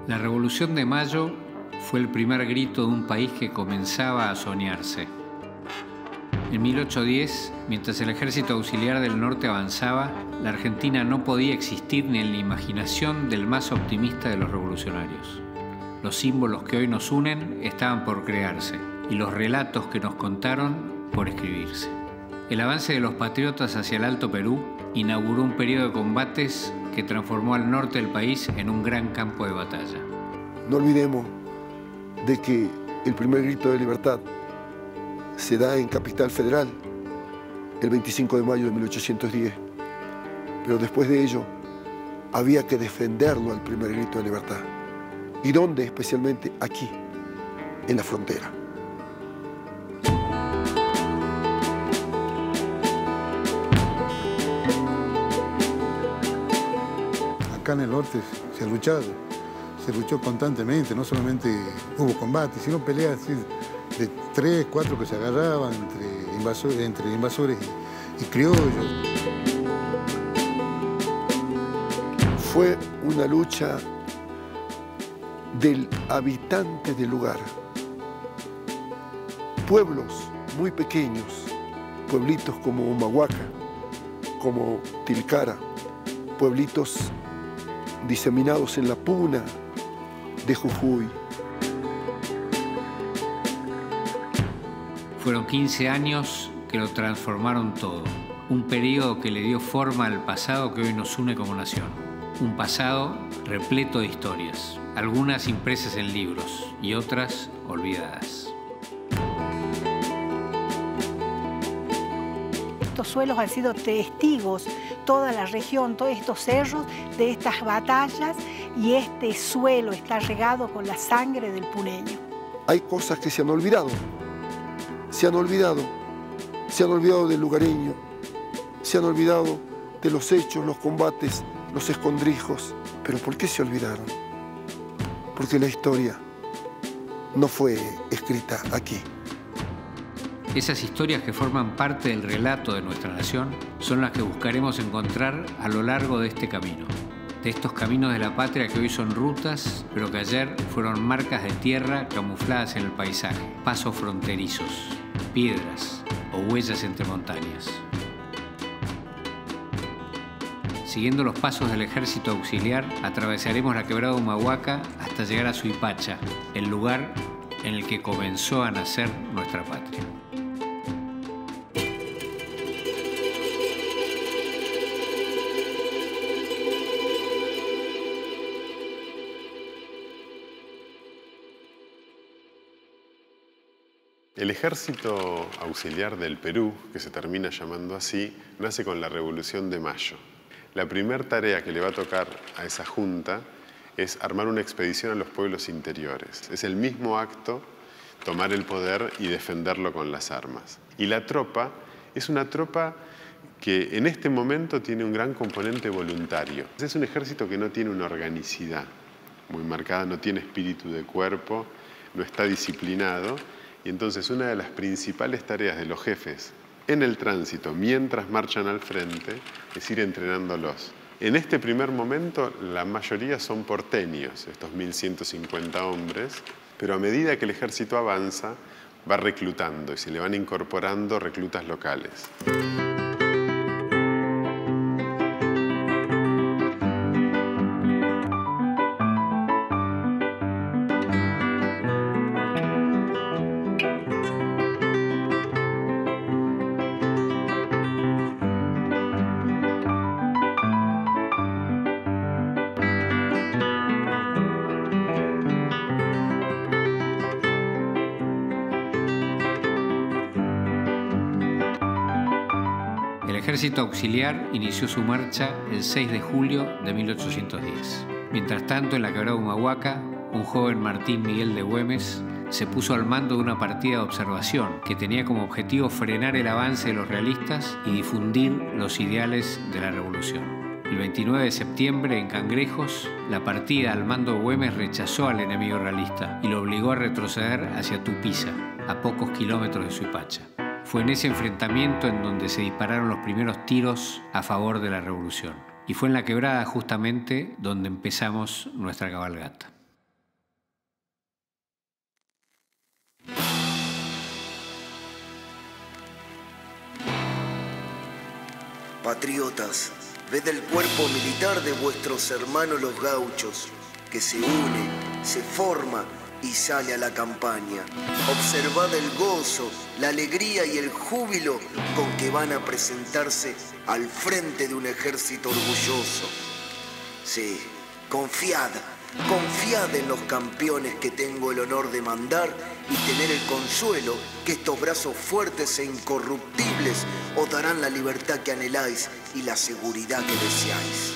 La Revolución de Mayo fue el primer grito de un país que comenzaba a soñarse. En 1810, mientras el ejército auxiliar del norte avanzaba, la Argentina no podía existir ni en la imaginación del más optimista de los revolucionarios. Los símbolos que hoy nos unen estaban por crearse y los relatos que nos contaron por escribirse. El avance de los patriotas hacia el Alto Perú inauguró un periodo de combates que transformó al norte del país en un gran campo de batalla. No olvidemos de que el primer grito de libertad se da en Capital Federal el 25 de mayo de 1810. Pero después de ello había que defenderlo al primer grito de libertad. ¿Y dónde? Especialmente aquí, en la frontera. Acá en el norte se luchó constantemente, no solamente hubo combates, sino peleas así, de 3, 4 que se agarraban entre invasores y criollos. Fue una lucha del habitante del lugar. Pueblos muy pequeños, pueblitos como Humahuaca, como Tilcara, pueblitos diseminados en la puna de Jujuy. Fueron 15 años que lo transformaron todo. Un periodo que le dio forma al pasado que hoy nos une como nación. Un pasado repleto de historias, algunas impresas en libros y otras olvidadas. Estos suelos han sido testigos, toda la región, todos estos cerros, de estas batallas, y este suelo está regado con la sangre del puneño. Hay cosas que se han olvidado. Se han olvidado del lugareño, se han olvidado de los hechos, los combates, los escondrijos. ¿Pero por qué se olvidaron? Porque la historia no fue escrita aquí. Esas historias que forman parte del relato de nuestra nación son las que buscaremos encontrar a lo largo de este camino. De estos caminos de la patria que hoy son rutas, pero que ayer fueron marcas de tierra camufladas en el paisaje, pasos fronterizos, piedras o huellas entre montañas. Siguiendo los pasos del ejército auxiliar, atravesaremos la quebrada Humahuaca hasta llegar a Suipacha, el lugar en el que comenzó a nacer nuestra patria. El Ejército Auxiliar del Perú, que se termina llamando así, nace con la Revolución de Mayo. La primera tarea que le va a tocar a esa junta es armar una expedición a los pueblos interiores. Es el mismo acto, tomar el poder y defenderlo con las armas. Y la tropa es una tropa que en este momento tiene un gran componente voluntario. Es un ejército que no tiene una organicidad muy marcada, no tiene espíritu de cuerpo, no está disciplinado. Y entonces una de las principales tareas de los jefes en el tránsito, mientras marchan al frente, es ir entrenándolos. En este primer momento, la mayoría son porteños, estos 1.150 hombres, pero a medida que el ejército avanza, va reclutando y se le van incorporando reclutas locales. El ejército auxiliar inició su marcha el 6 de julio de 1810. Mientras tanto, en la quebrada Humahuaca, un joven Martín Miguel de Güemes se puso al mando de una partida de observación que tenía como objetivo frenar el avance de los realistas y difundir los ideales de la revolución. El 29 de septiembre, en Cangrejos, la partida al mando de Güemes rechazó al enemigo realista y lo obligó a retroceder hacia Tupiza, a pocos kilómetros de Suipacha. Fue en ese enfrentamiento en donde se dispararon los primeros tiros a favor de la revolución. Y fue en la quebrada justamente donde empezamos nuestra cabalgata. Patriotas, ved el cuerpo militar de vuestros hermanos los gauchos, que se une, se forma y sale a la campaña. Observad el gozo, la alegría y el júbilo con que van a presentarse al frente de un ejército orgulloso. Sí, confiad en los campeones que tengo el honor de mandar y tener el consuelo que estos brazos fuertes e incorruptibles os darán la libertad que anheláis y la seguridad que deseáis.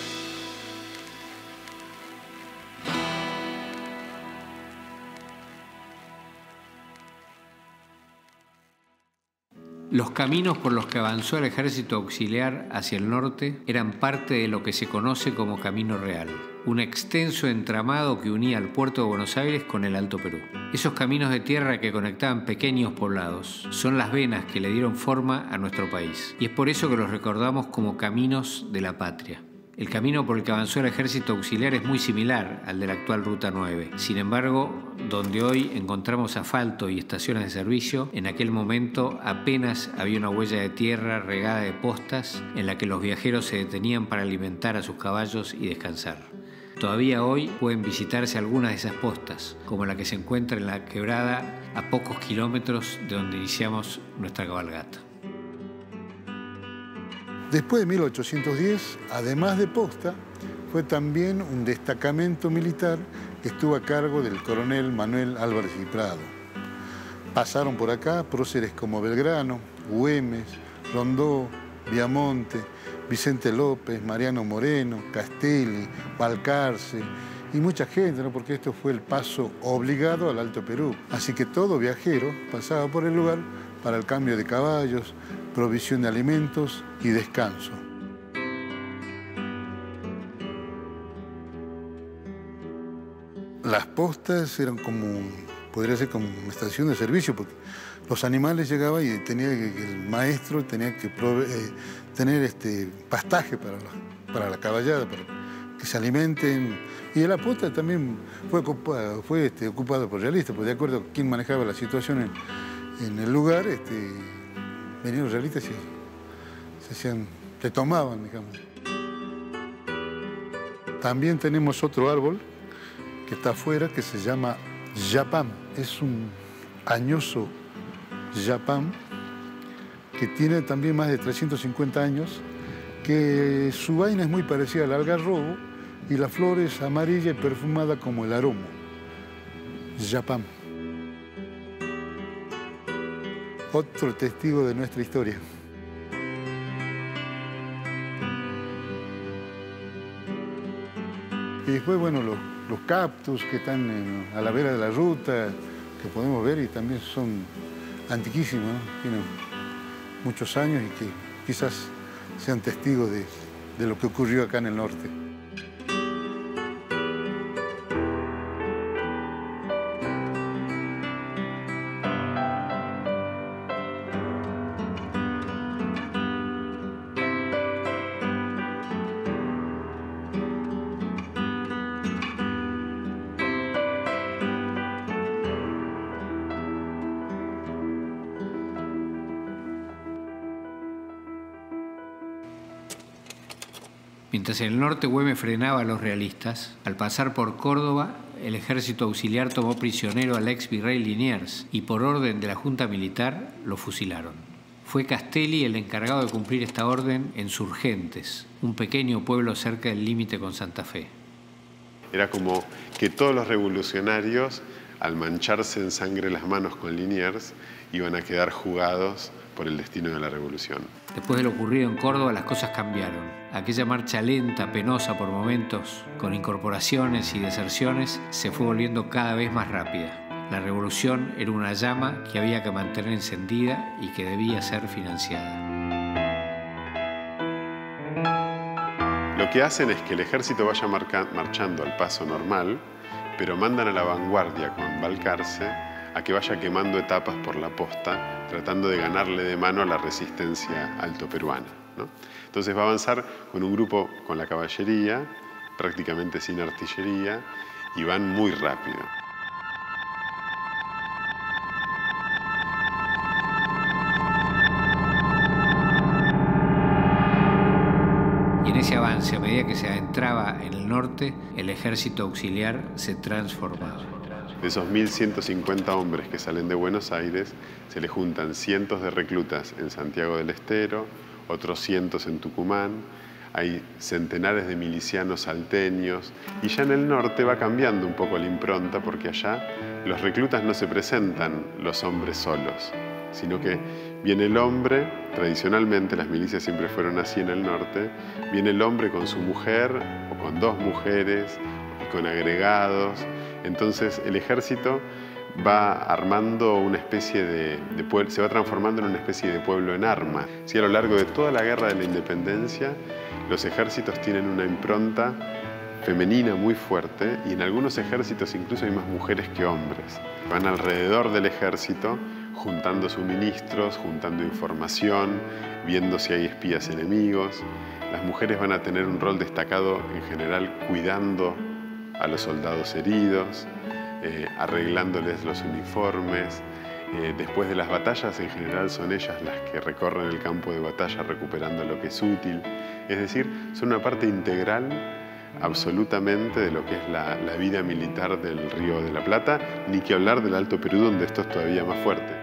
Los caminos por los que avanzó el ejército auxiliar hacia el norte eran parte de lo que se conoce como Camino Real, un extenso entramado que unía al puerto de Buenos Aires con el Alto Perú. Esos caminos de tierra que conectaban pequeños poblados son las venas que le dieron forma a nuestro país, y es por eso que los recordamos como caminos de la patria. El camino por el que avanzó el ejército auxiliar es muy similar al de la actual Ruta 9. Sin embargo, donde hoy encontramos asfalto y estaciones de servicio, en aquel momento apenas había una huella de tierra regada de postas en la que los viajeros se detenían para alimentar a sus caballos y descansar. Todavía hoy pueden visitarse algunas de esas postas, como la que se encuentra en la quebrada a pocos kilómetros de donde iniciamos nuestra cabalgata. Después de 1810, además de posta, fue también un destacamento militar que estuvo a cargo del coronel Manuel Álvarez y Prado. Pasaron por acá próceres como Belgrano, Güemes, Rondó, Viamonte, Vicente López, Mariano Moreno, Castelli, Balcarce y mucha gente, ¿no? Porque esto fue el paso obligado al Alto Perú. Así que todo viajero pasaba por el lugar para el cambio de caballos, provisión de alimentos y descanso. Las postas eran podría ser como una estación de servicio, porque los animales llegaban y el maestro tenía que tener pastaje para la caballada, para que se alimenten. Y la posta también fue ocupada por realistas, porque de acuerdo a quién manejaba la situación en el lugar, venían los realistas y se tomaban, digamos. También tenemos otro árbol que está afuera que se llama yapam. Es un añoso yapam que tiene también más de 350 años, que su vaina es muy parecida al algarrobo y la flor es amarilla y perfumada como el aromo. Yapam. Otro testigo de nuestra historia. Y después, bueno, los cactus que están a la vera de la ruta, que podemos ver y también son antiquísimos, ¿no? Tienen muchos años y que quizás sean testigos de lo que ocurrió acá en el norte. Mientras en el norte Güemes frenaba a los realistas, al pasar por Córdoba, el ejército auxiliar tomó prisionero al ex virrey Liniers y por orden de la Junta Militar lo fusilaron. Fue Castelli el encargado de cumplir esta orden en Surgentes, un pequeño pueblo cerca del límite con Santa Fe. Era como que todos los revolucionarios, al mancharse en sangre las manos con Liniers, iban a quedar jugados por el destino de la revolución. Después de lo ocurrido en Córdoba, las cosas cambiaron. Aquella marcha lenta, penosa por momentos, con incorporaciones y deserciones, se fue volviendo cada vez más rápida. La revolución era una llama que había que mantener encendida y que debía ser financiada. Lo que hacen es que el ejército vaya marchando al paso normal, pero mandan a la vanguardia con Balcarce a que vaya quemando etapas por la posta, tratando de ganarle de mano a la resistencia altoperuana, ¿no? Entonces va a avanzar con un grupo con la caballería, prácticamente sin artillería, y van muy rápido. Y en ese avance, a medida que se adentraba en el norte, el ejército auxiliar se transformaba. De esos 1.150 hombres que salen de Buenos Aires, se le juntan cientos de reclutas en Santiago del Estero, otros cientos en Tucumán, hay centenares de milicianos salteños, y ya en el norte va cambiando un poco la impronta, porque allá los reclutas no se presentan los hombres solos, sino que viene el hombre, tradicionalmente las milicias siempre fueron así en el norte, viene el hombre con su mujer o con dos mujeres y con agregados. Entonces el ejército va armando una especie de pueblo, se va transformando en una especie de pueblo en armas. Sí, a lo largo de toda la guerra de la independencia, los ejércitos tienen una impronta femenina muy fuerte, y en algunos ejércitos incluso hay más mujeres que hombres. Van alrededor del ejército juntando suministros, juntando información, viendo si hay espías enemigos. Las mujeres van a tener un rol destacado en general cuidando a los soldados heridos, arreglándoles los uniformes. Después de las batallas, en general, son ellas las que recorren el campo de batalla recuperando lo que es útil. Es decir, son una parte integral absolutamente de lo que es la vida militar del Río de la Plata, ni que hablar del Alto Perú, donde esto es todavía más fuerte.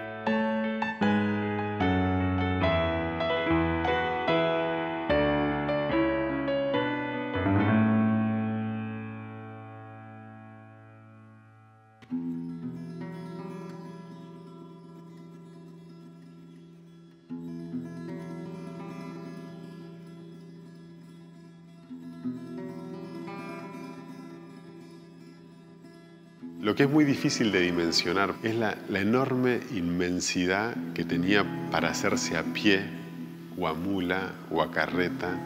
Lo que es muy difícil de dimensionar es la enorme inmensidad que tenía para hacerse a pie o a mula o a carreta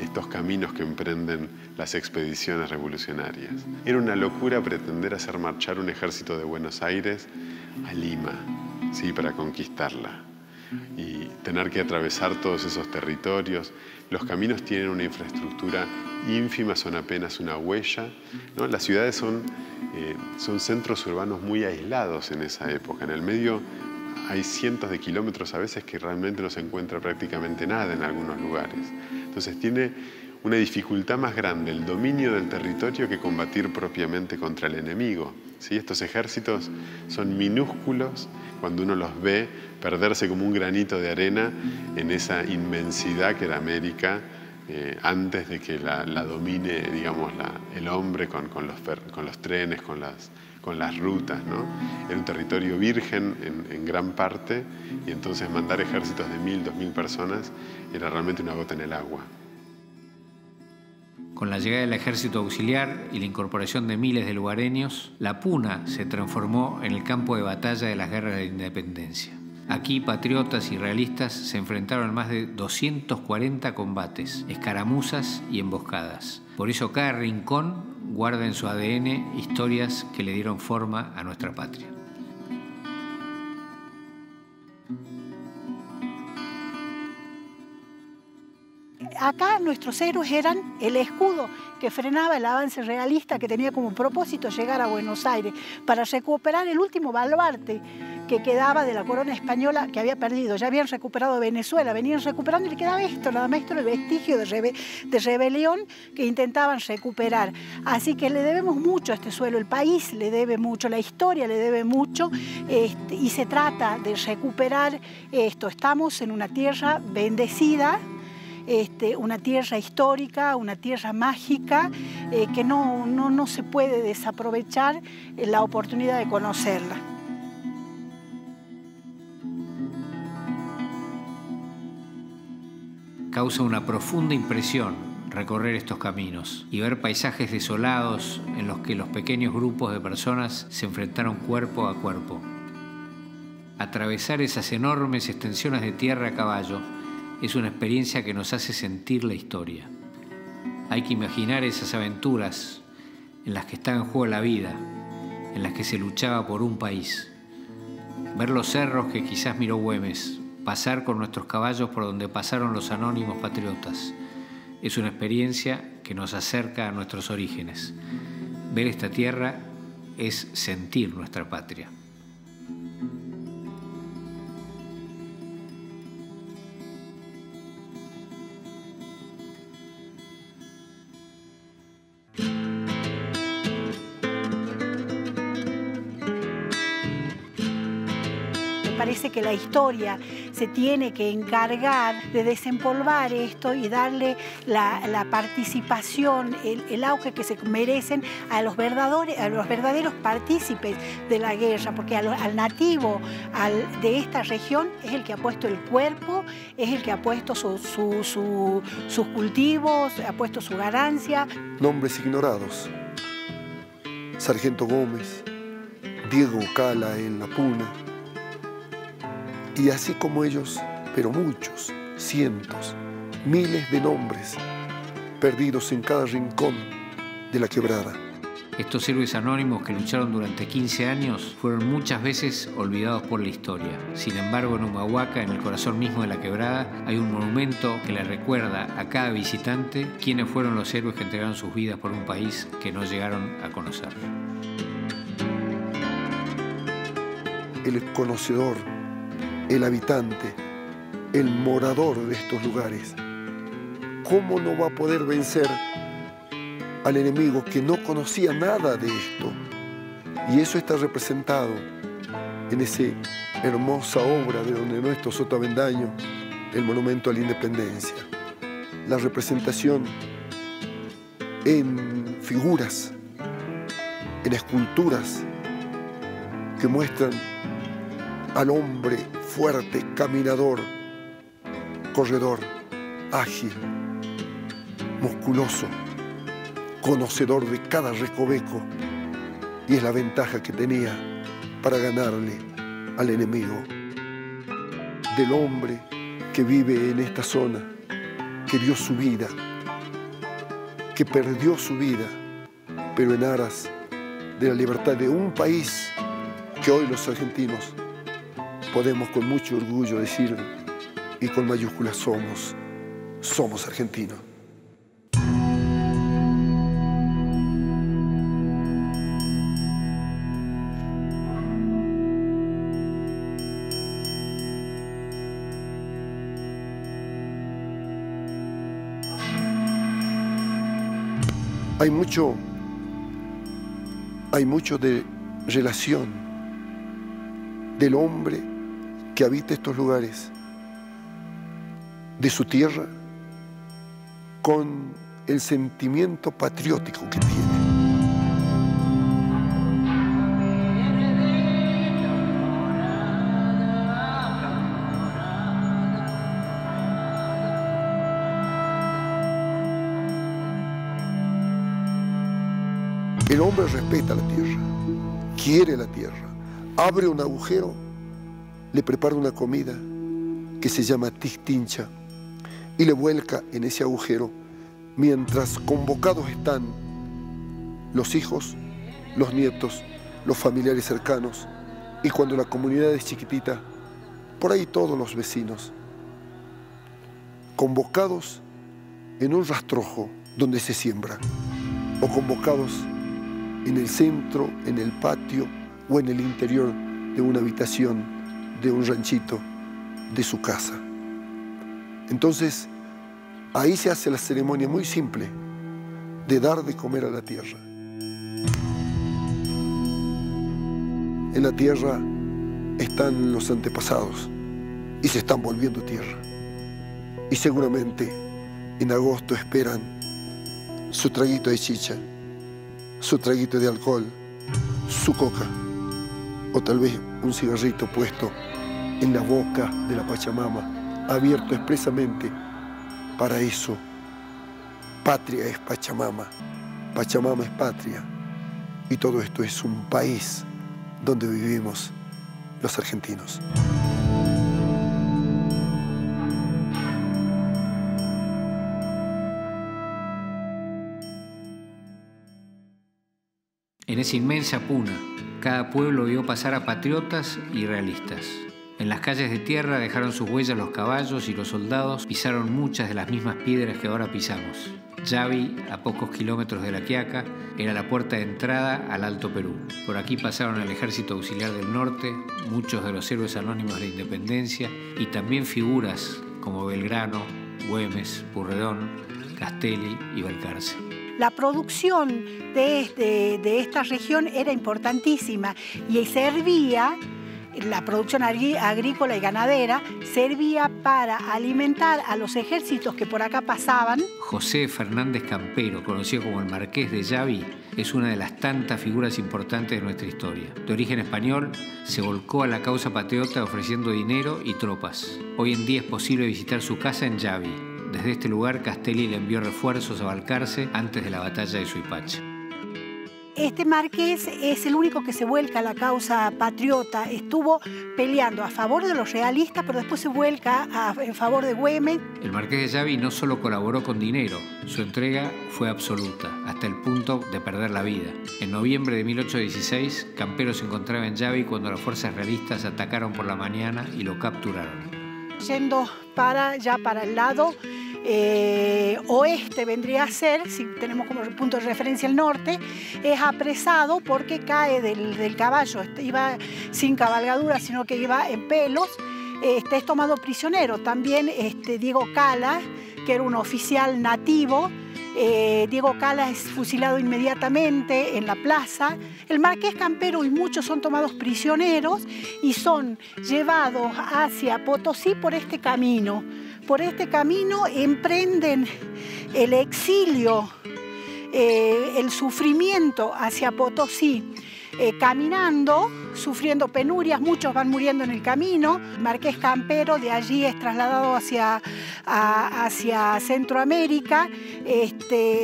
estos caminos que emprenden las expediciones revolucionarias. Era una locura pretender hacer marchar un ejército de Buenos Aires a Lima, ¿sí?, para conquistarla, y tener que atravesar todos esos territorios. Los caminos tienen una infraestructura ínfima, son apenas una huella, ¿no? Las ciudades son centros urbanos muy aislados en esa época. En el medio hay cientos de kilómetros a veces que realmente no se encuentra prácticamente nada en algunos lugares. Entonces tiene una dificultad más grande el dominio del territorio que combatir propiamente contra el enemigo, ¿sí? Estos ejércitos son minúsculos cuando uno los ve perderse como un granito de arena en esa inmensidad que era América, antes de que la domine, digamos, el hombre con los trenes, con las rutas, ¿no? Era un territorio virgen en gran parte, y entonces mandar ejércitos de 1.000, 2.000 personas era realmente una gota en el agua. Con la llegada del ejército auxiliar y la incorporación de miles de lugareños, La Puna se transformó en el campo de batalla de las guerras de la independencia. Aquí patriotas y realistas se enfrentaron en más de 240 combates, escaramuzas y emboscadas. Por eso cada rincón guarda en su ADN historias que le dieron forma a nuestra patria. Acá nuestros héroes eran el escudo que frenaba el avance realista, que tenía como propósito llegar a Buenos Aires para recuperar el último baluarte que quedaba de la corona española que había perdido. Ya habían recuperado Venezuela, venían recuperando, y le quedaba esto, nada más, esto, el vestigio de rebelión que intentaban recuperar. Así que le debemos mucho a este suelo, el país le debe mucho, la historia le debe mucho, y se trata de recuperar esto. Estamos en una tierra bendecida, una tierra histórica, una tierra mágica, que no se puede desaprovechar la oportunidad de conocerla. Causa una profunda impresión recorrer estos caminos y ver paisajes desolados en los que los pequeños grupos de personas se enfrentaron cuerpo a cuerpo. Atravesar esas enormes extensiones de tierra a caballo es una experiencia que nos hace sentir la historia. Hay que imaginar esas aventuras en las que está en juego la vida, en las que se luchaba por un país. Ver los cerros que quizás miró Güemes, pasar con nuestros caballos por donde pasaron los anónimos patriotas. Es una experiencia que nos acerca a nuestros orígenes. Ver esta tierra es sentir nuestra patria. Parece que la historia se tiene que encargar de desempolvar esto y darle la participación, el auge que se merecen a los verdaderos partícipes de la guerra, porque al nativo de esta región es el que ha puesto el cuerpo, es el que ha puesto sus cultivos, ha puesto su ganancia. Nombres ignorados: Sargento Gómez, Diego Cala en La Puna. Y así como ellos, pero muchos, cientos, miles de nombres perdidos en cada rincón de la quebrada. Estos héroes anónimos que lucharon durante 15 años fueron muchas veces olvidados por la historia. Sin embargo, en Humahuaca, en el corazón mismo de la quebrada, hay un monumento que le recuerda a cada visitante quiénes fueron los héroes que entregaron sus vidas por un país que no llegaron a conocer. El conocedor, el habitante, el morador de estos lugares, ¿cómo no va a poder vencer al enemigo que no conocía nada de esto? Y eso está representado en esa hermosa obra de don Ernesto Soto Avendaño, el Monumento a la Independencia. La representación en figuras, en esculturas que muestran al hombre fuerte, caminador, corredor, ágil, musculoso, conocedor de cada recoveco, y es la ventaja que tenía para ganarle al enemigo. Del hombre que vive en esta zona, que dio su vida, que perdió su vida, pero en aras de la libertad de un país que hoy los argentinos podemos con mucho orgullo decir, y con mayúsculas, somos argentinos. Hay mucho de relación del hombre que habita estos lugares, de su tierra, con el sentimiento patriótico que tiene. El hombre respeta la tierra, quiere la tierra, abre un agujero, le prepara una comida que se llama tistincha y le vuelca en ese agujero mientras convocados están los hijos, los nietos, los familiares cercanos, y cuando la comunidad es chiquitita, por ahí todos los vecinos, convocados en un rastrojo donde se siembra, o convocados en el centro, en el patio o en el interior de una habitación, de un ranchito, de su casa. Entonces, ahí se hace la ceremonia muy simple de dar de comer a la tierra. En la tierra están los antepasados y se están volviendo tierra. Y seguramente en agosto esperan su traguito de chicha, su traguito de alcohol, su coca, o tal vez un cigarrito puesto en la boca de la Pachamama, abierto expresamente para eso. Patria es Pachamama, Pachamama es patria, y todo esto es un país donde vivimos los argentinos. En esa inmensa puna, cada pueblo vio pasar a patriotas y realistas. En las calles de tierra dejaron sus huellas los caballos y los soldados pisaron muchas de las mismas piedras que ahora pisamos. Yavi, a pocos kilómetros de La Quiaca, era la puerta de entrada al Alto Perú. Por aquí pasaron el Ejército Auxiliar del Norte, muchos de los héroes anónimos de la independencia y también figuras como Belgrano, Güemes, Pueyrredón, Castelli y Balcarce. La producción de esta región era importantísima y servía, la producción agrícola y ganadera, servía para alimentar a los ejércitos que por acá pasaban. José Fernández Campero, conocido como el Marqués de Yavi, es una de las tantas figuras importantes de nuestra historia. De origen español, se volcó a la causa patriota ofreciendo dinero y tropas. Hoy en día es posible visitar su casa en Yavi. Desde este lugar, Castelli le envió refuerzos a Balcarce antes de la batalla de Suipacha. Este marqués es el único que se vuelca a la causa patriota. Estuvo peleando a favor de los realistas, pero después se vuelca en favor de Güemes. El Marqués de Yavi no solo colaboró con dinero, su entrega fue absoluta, hasta el punto de perder la vida. En noviembre de 1816, Campero se encontraba en Yavi cuando las fuerzas realistas atacaron por la mañana y lo capturaron. Yendo para el lado oeste vendría a ser, si tenemos como punto de referencia el norte, es apresado porque cae del caballo, iba sin cabalgadura, sino que iba en pelos, es tomado prisionero. También Diego Cala, que era un oficial nativo, Diego Cala es fusilado inmediatamente en la plaza. El Marqués Campero y muchos son tomados prisioneros y son llevados hacia Potosí por este camino. Por este camino emprenden el exilio, el sufrimiento hacia Potosí, caminando, sufriendo penurias, muchos van muriendo en el camino. Marqués Campero de allí es trasladado hacia Centroamérica.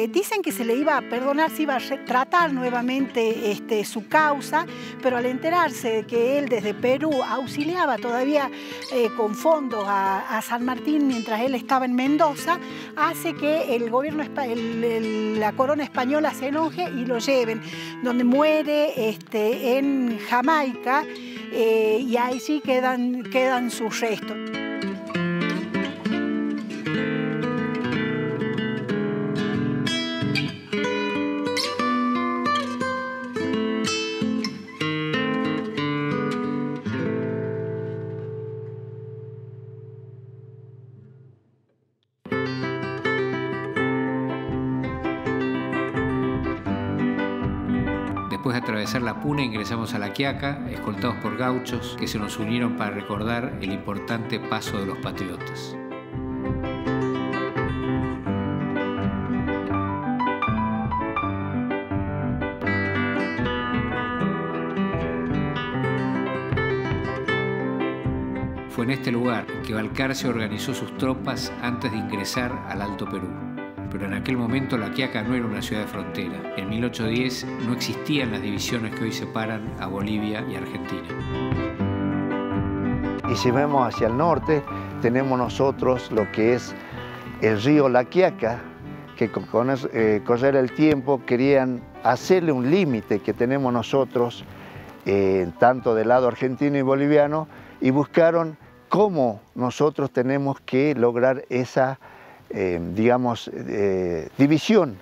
Dicen que se le iba a perdonar, se iba a retratar nuevamente su causa, pero al enterarse de que él desde Perú auxiliaba todavía con fondos a San Martín mientras él estaba en Mendoza, hace que el gobierno, la corona española se enoje y lo lleven, donde muere en Jamaica, y ahí sí quedan sus restos. Después de atravesar la Puna, ingresamos a La Quiaca, escoltados por gauchos que se nos unieron para recordar el importante paso de los patriotas. Fue en este lugar que Balcarce organizó sus tropas antes de ingresar al Alto Perú. Pero en aquel momento La Quiaca no era una ciudad de frontera. En 1810 no existían las divisiones que hoy separan a Bolivia y Argentina. Y si vemos hacia el norte, tenemos nosotros lo que es el río La Quiaca, que con correr el tiempo querían hacerle un límite que tenemos nosotros, tanto del lado argentino y boliviano, y buscaron cómo nosotros tenemos que lograr esa división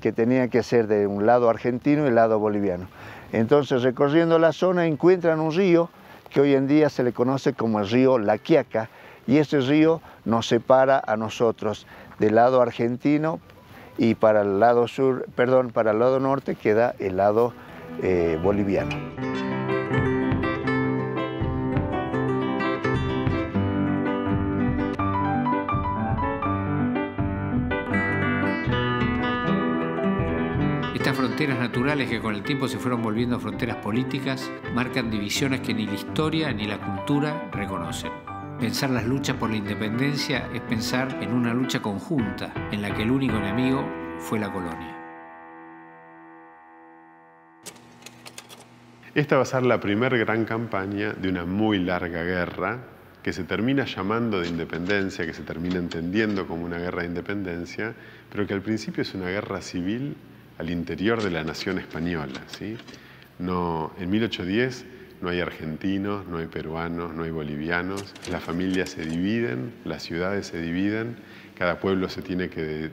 que tenía que ser de un lado argentino y el lado boliviano. Entonces, recorriendo la zona, encuentran un río que hoy en día se le conoce como el río La Quiaca, y ese río nos separa a nosotros del lado argentino, y para el lado sur, perdón, para el lado norte queda el lado boliviano. Estas fronteras naturales, que con el tiempo se fueron volviendo fronteras políticas, marcan divisiones que ni la historia ni la cultura reconocen. Pensar las luchas por la independencia es pensar en una lucha conjunta, en la que el único enemigo fue la colonia. Esta va a ser la primera gran campaña de una muy larga guerra que se termina llamando de independencia, que se termina entendiendo como una guerra de independencia, pero que al principio es una guerra civil al interior de la nación española, ¿sí? No, en 1810 no hay argentinos, no hay peruanos, no hay bolivianos. Las familias se dividen, las ciudades se dividen, cada pueblo se tiene que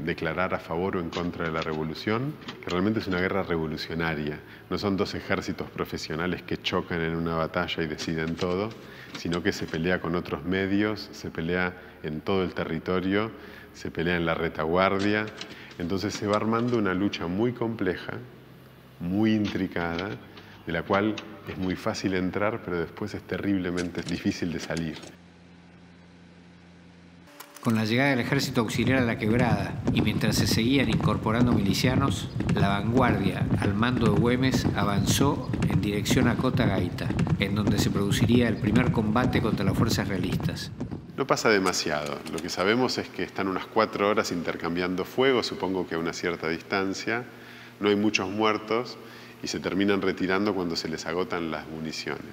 declarar a favor o en contra de la revolución, que realmente es una guerra revolucionaria. No son dos ejércitos profesionales que chocan en una batalla y deciden todo, sino que se pelea con otros medios, se pelea en todo el territorio, se pelea en la retaguardia. Entonces se va armando una lucha muy compleja, muy intricada, de la cual es muy fácil entrar, pero después es terriblemente difícil de salir. Con la llegada del ejército auxiliar a la quebrada y mientras se seguían incorporando milicianos, la vanguardia al mando de Güemes avanzó en dirección a Cotagaita, en donde se produciría el primer combate contra las fuerzas realistas. No pasa demasiado. Lo que sabemos es que están unas 4 horas intercambiando fuego, supongo que a una cierta distancia. No hay muchos muertos y se terminan retirando cuando se les agotan las municiones.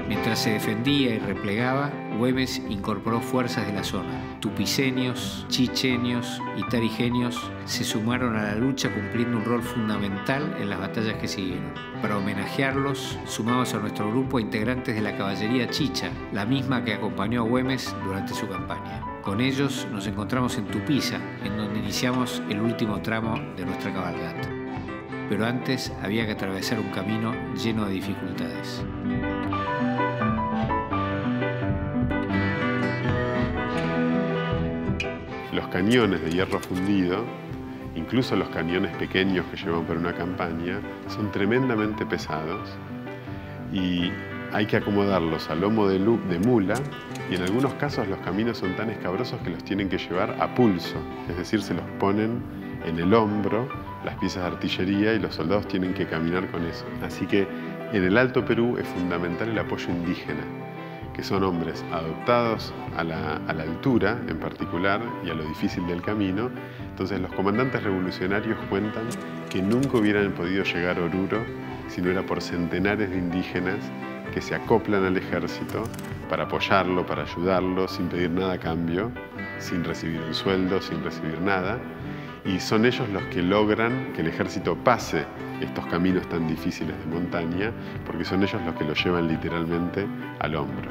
Mientras se defendía y replegaba, Güemes incorporó fuerzas de la zona. Tupiceños, chicheños y tarijeños se sumaron a la lucha cumpliendo un rol fundamental en las batallas que siguieron. Para homenajearlos, sumamos a nuestro grupo a integrantes de la caballería chicha, la misma que acompañó a Güemes durante su campaña. Con ellos nos encontramos en Tupiza, en donde iniciamos el último tramo de nuestra cabalgata. Pero antes había que atravesar un camino lleno de dificultades. Los cañones de hierro fundido, incluso los cañones pequeños que llevan para una campaña, son tremendamente pesados y hay que acomodarlos a lomo de mula, y en algunos casos los caminos son tan escabrosos que los tienen que llevar a pulso, es decir, se los ponen en el hombro las piezas de artillería y los soldados tienen que caminar con eso. Así que en el Alto Perú es fundamental el apoyo indígena, que son hombres adoptados a la altura en particular y a lo difícil del camino. Entonces los comandantes revolucionarios cuentan que nunca hubieran podido llegar a Oruro si no era por centenares de indígenas que se acoplan al ejército para apoyarlo, para ayudarlo, sin pedir nada a cambio, sin recibir un sueldo, sin recibir nada. Y son ellos los que logran que el ejército pase estos caminos tan difíciles de montaña, porque son ellos los que lo llevan literalmente al hombro.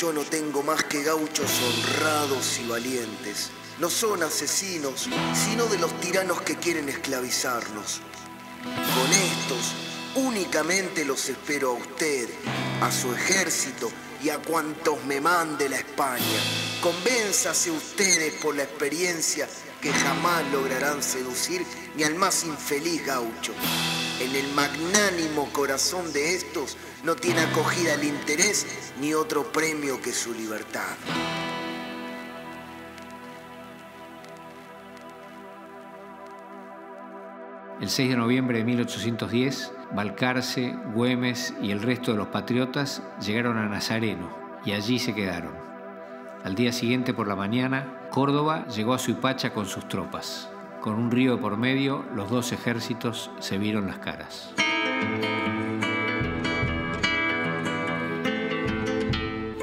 Yo no tengo más que gauchos honrados y valientes. No son asesinos, sino de los tiranos que quieren esclavizarnos. Con estos únicamente los espero a usted, a su ejército y a cuantos me mande la España. Convénzase ustedes por la experiencia que jamás lograrán seducir ni al más infeliz gaucho. En el magnánimo corazón de estos no tiene acogida el interés ni otro premio que su libertad. El 6 de noviembre de 1810, Balcarce, Güemes y el resto de los patriotas llegaron a Nazareno y allí se quedaron. Al día siguiente por la mañana, Córdoba llegó a Suipacha con sus tropas. Con un río de por medio, los dos ejércitos se vieron las caras.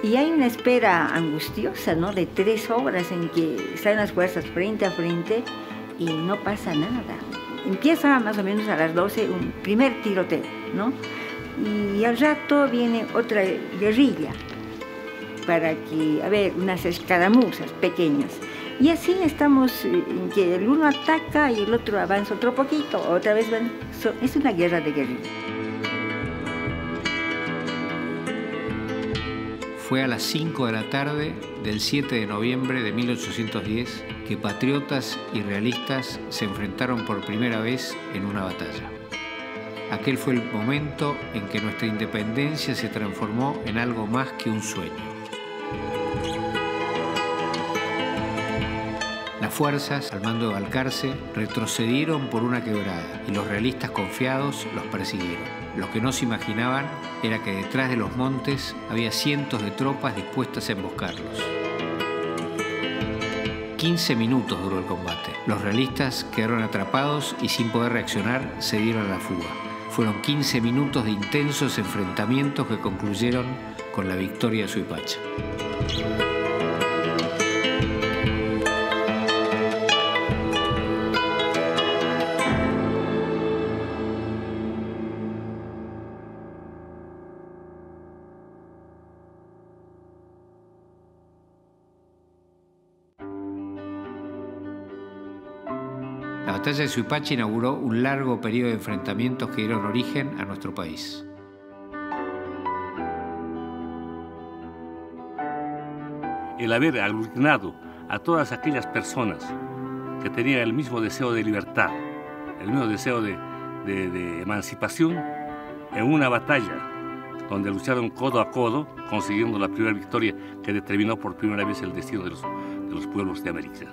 Y hay una espera angustiosa, ¿no?, de 3 horas en que están las fuerzas frente a frente y no pasa nada. Empieza más o menos a las 12 un primer tiroteo, ¿no? Y al rato viene otra guerrilla para que, unas escaramuzas pequeñas. Y así estamos, en que el uno ataca y el otro avanza otro poquito, otra vez van. Es una guerra de guerrilla. Fue a las 5 de la tarde del 7 de noviembre de 1810 que patriotas y realistas se enfrentaron por primera vez en una batalla. Aquel fue el momento en que nuestra independencia se transformó en algo más que un sueño. La Las fuerzas, al mando de Balcarce, retrocedieron por una quebrada y los realistas confiados los persiguieron. Lo que no se imaginaban era que detrás de los montes había cientos de tropas dispuestas a emboscarlos. 15 minutos duró el combate. Los realistas quedaron atrapados y sin poder reaccionar se dieron a la fuga. Fueron 15 minutos de intensos enfrentamientos que concluyeron con la victoria de Suipacha. La batalla de Suipacha inauguró un largo periodo de enfrentamientos que dieron origen a nuestro país. El haber aglutinado a todas aquellas personas que tenían el mismo deseo de libertad, el mismo deseo de emancipación, en una batalla donde lucharon codo a codo, consiguiendo la primera victoria que determinó por primera vez el destino de los pueblos de América.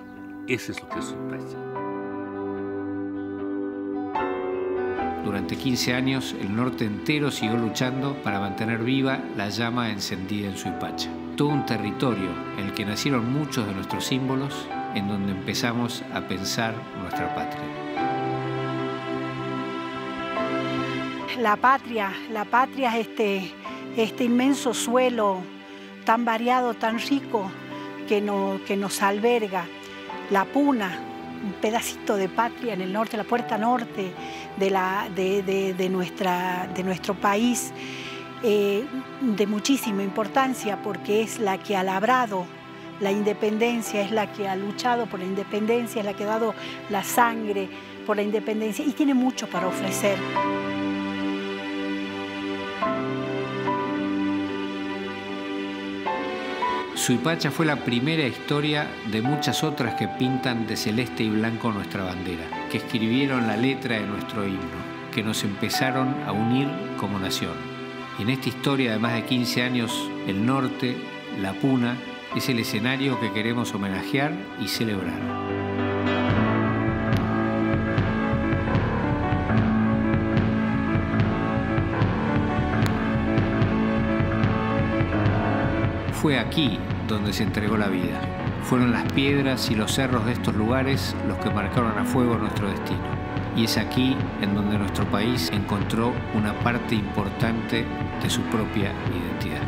Eso es lo que es Suipacha. Durante 15 años, el norte entero siguió luchando para mantener viva la llama encendida en Suipacha. Todo un territorio en el que nacieron muchos de nuestros símbolos, en donde empezamos a pensar nuestra patria. La patria es este inmenso suelo tan variado, tan rico, que nos alberga. La Puna, un pedacito de patria en el norte, la puerta norte de nuestro país, de muchísima importancia porque es la que ha labrado la independencia, es la que ha luchado por la independencia, es la que ha dado la sangre por la independencia y tiene mucho para ofrecer. Suipacha fue la primera historia de muchas otras que pintan de celeste y blanco nuestra bandera, que escribieron la letra de nuestro himno, que nos empezaron a unir como nación. Y en esta historia de más de 15 años, el norte, la Puna, es el escenario que queremos homenajear y celebrar. Fue aquí donde se entregó la vida. Fueron las piedras y los cerros de estos lugares los que marcaron a fuego nuestro destino. Y es aquí en donde nuestro país encontró una parte importante de su propia identidad.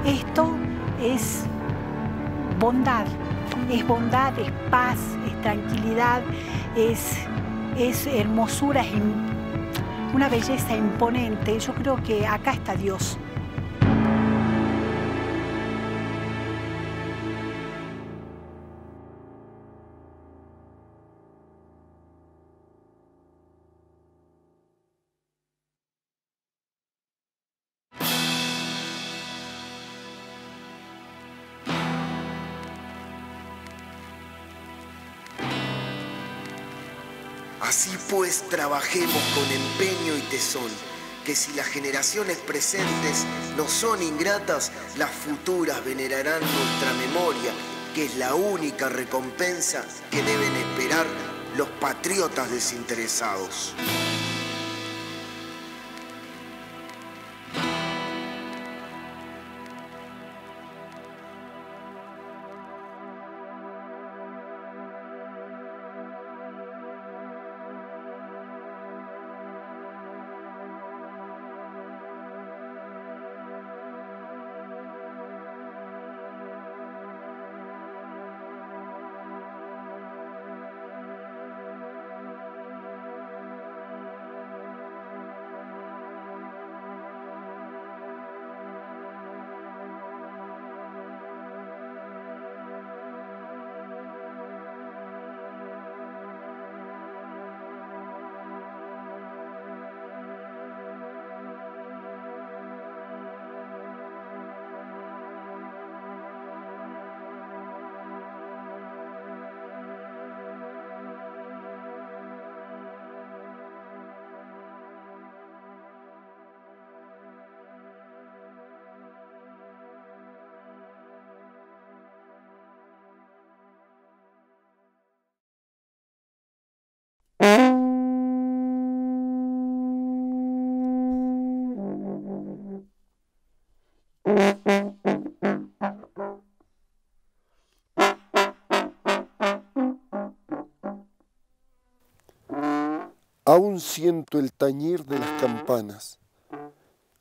Esto es bondad, es paz, es tranquilidad, es hermosura, es una belleza imponente. Yo creo que acá está Dios. Así pues, trabajemos con empeño y tesón, que si las generaciones presentes nos son ingratas, las futuras venerarán nuestra memoria, que es la única recompensa que deben esperar los patriotas desinteresados. Aún siento el tañir de las campanas,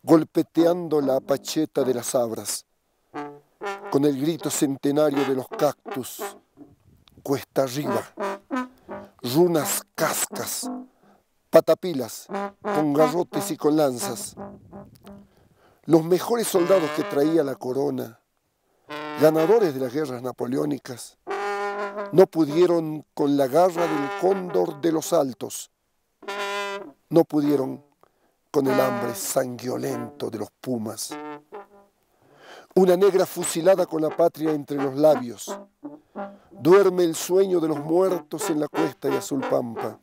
golpeteando la apacheta de las abras, con el grito centenario de los cactus, cuesta arriba, runas cascas, patapilas, con garrotes y con lanzas. Los mejores soldados que traía la corona, ganadores de las guerras napoleónicas, no pudieron con la garra del cóndor de los altos, no pudieron con el hambre sanguinolento de los pumas. Una negra fusilada con la patria entre los labios, duerme el sueño de los muertos en la cuesta de Azul Pampa.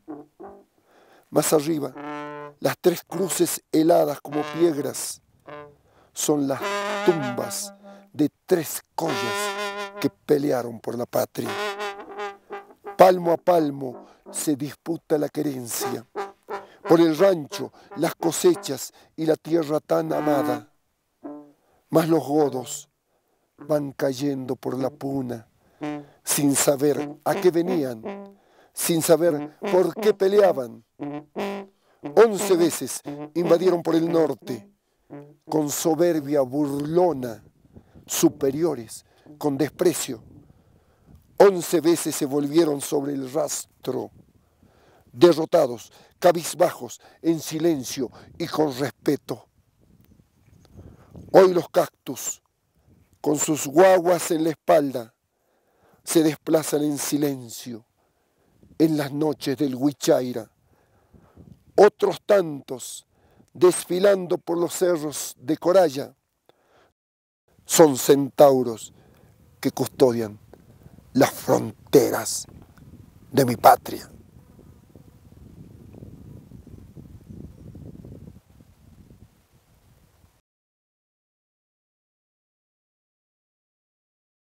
Más arriba, las tres cruces heladas como piedras son las tumbas de tres collas que pelearon por la patria. Palmo a palmo se disputa la querencia, por el rancho, las cosechas y la tierra tan amada. Mas los godos van cayendo por la puna, sin saber a qué venían, sin saber por qué peleaban. 11 veces invadieron por el norte, con soberbia burlona, superiores, con desprecio. 11 veces se volvieron sobre el rastro, derrotados, cabizbajos, en silencio y con respeto. Hoy los cactus, con sus guaguas en la espalda, se desplazan en silencio en las noches del Huichaira. Otros tantos, desfilando por los cerros de Coralla, son centauros que custodian las fronteras de mi patria.